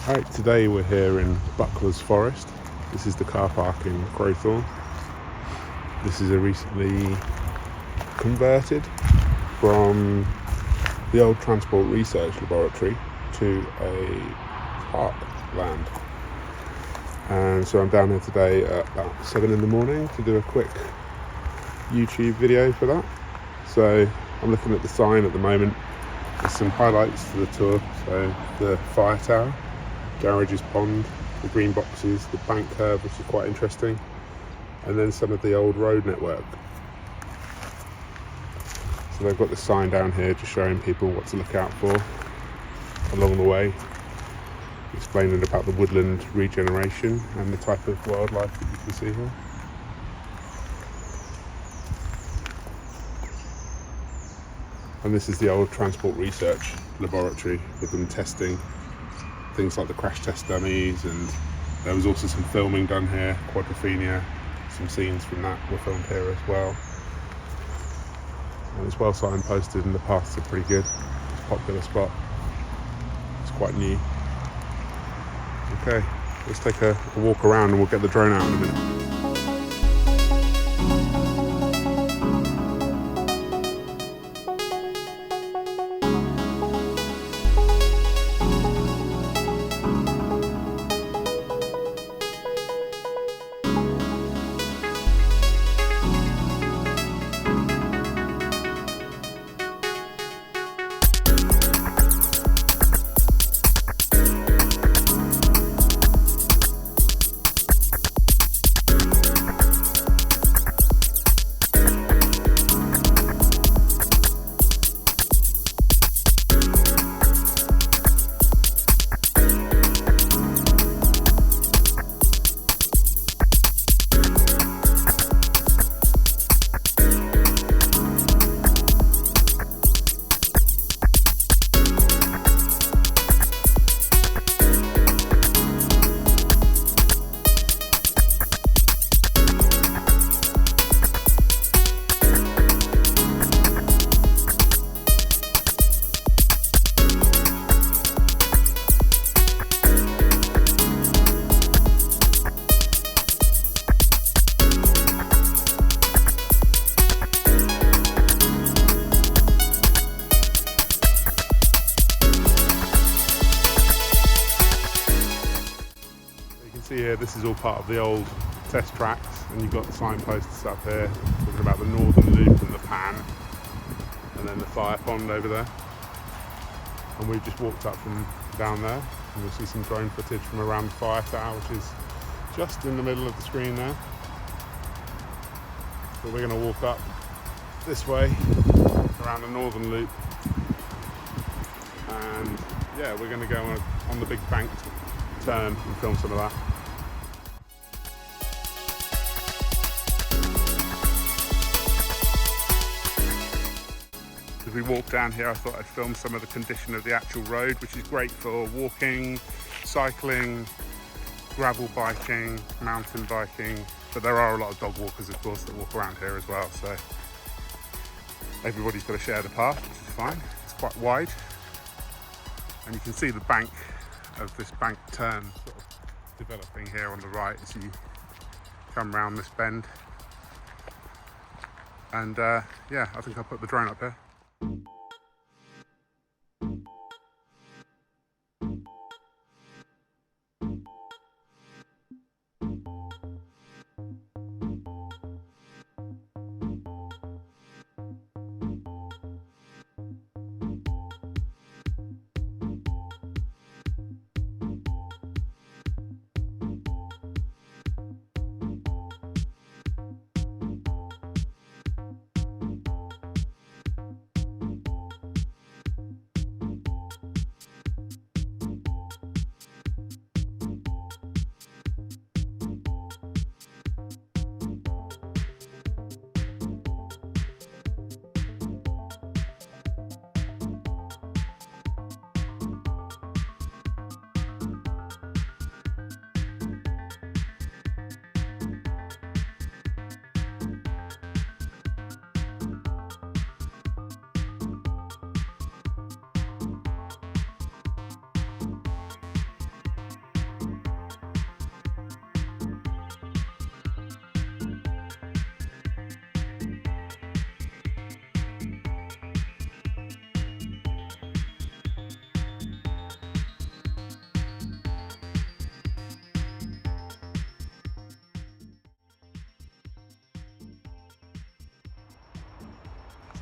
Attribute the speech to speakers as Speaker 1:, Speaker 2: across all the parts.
Speaker 1: Right, today we're here in Buckler's Forest. This is the car park in Crowthorne. This is a recently converted from the old Transport Research Laboratory to a parkland. And so I'm down here today at about 7 in the morning to do a quick YouTube video for that. So I'm looking at the sign at the moment. There's some highlights to the tour. So the fire tower, Garages Pond, the green boxes, the bank curve, which is quite interesting, and then some of the old road network. So they've got the sign down here just showing people what to look out for along the way, explaining about the woodland regeneration and the type of wildlife that you can see here. And this is the old Transport Research Laboratory with them testing things like the crash test dummies, and there was also some filming done here, Quadrophenia, some scenes from that were filmed here as well. And it's well signposted and the paths are pretty good. It's a popular spot. It's quite new. Okay, let's take a walk around and we'll get the drone out in a minute. See here, this is all part of the old test tracks, and you've got the signposts up here talking about the Northern Loop and the Pan, and then the fire pond over there. And we've just walked up from down there, and you'll see some drone footage from around the fire tower, which is just in the middle of the screen there. So we're going to walk up this way around the Northern Loop, and yeah, we're going to go on the big banked turn and film some of that. As we walk down here, I thought I'd film some of the condition of the actual road, which is great for walking, cycling, gravel biking, mountain biking, but there are a lot of dog walkers, of course, that walk around here as well, so everybody's got to share the path, which is fine. It's quite wide, and you can see the bank of this bank turn sort of developing here on the right as you come round this bend. And yeah, I think I'll put the drone up here.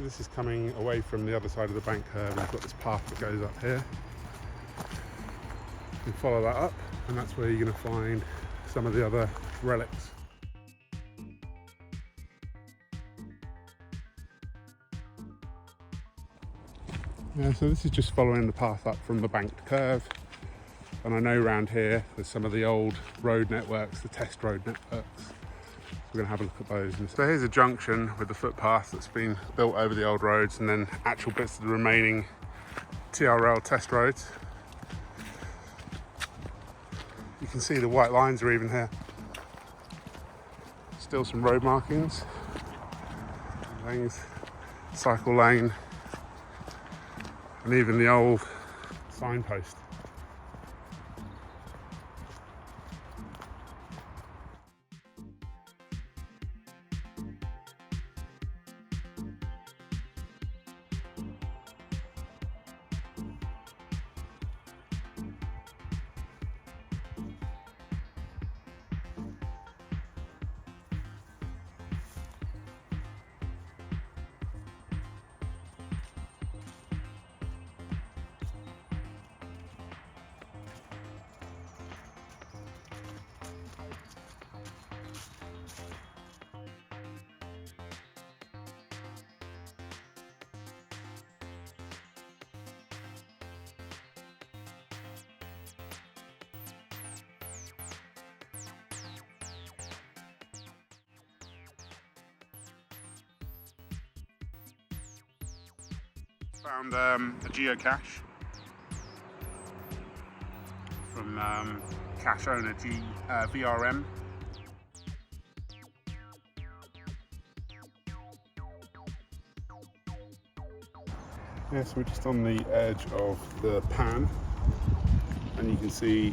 Speaker 1: So this is coming away from the other side of the bank curve, and we've got this path that goes up here. You can follow that up, and that's where you're going to find some of the other relics. Yeah, so this is just following the path up from the banked curve, and I know around here there's some of the old road networks, the test road networks. We're going to have a look at those. So here's a junction with the footpath that's been built over the old roads, and then actual bits of the remaining TRL test roads. You can see the white lines are even here. Still some road markings, lanes, cycle lane, and even the old signpost. Found a geocache from cache owner VRM. Yes, we're just on the edge of the pan, and you can see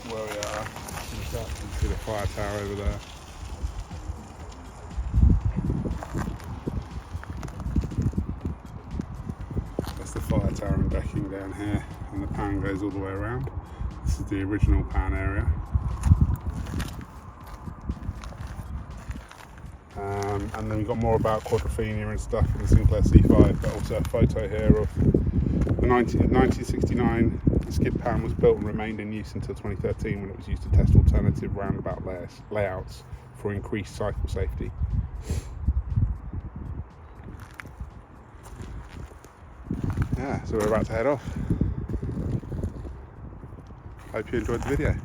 Speaker 1: where we are. You can see the fire tower over there. The fire tower and decking down here, and the pan goes all the way around. This is the original pan area. And then we've got more about Quadrophenia and stuff in the Sinclair C5, but also a photo here of the 1969 the skid pan was built and remained in use until 2013, when it was used to test alternative roundabout layouts for increased cycle safety. Yeah, so we're about to head off. Hope you enjoyed the video.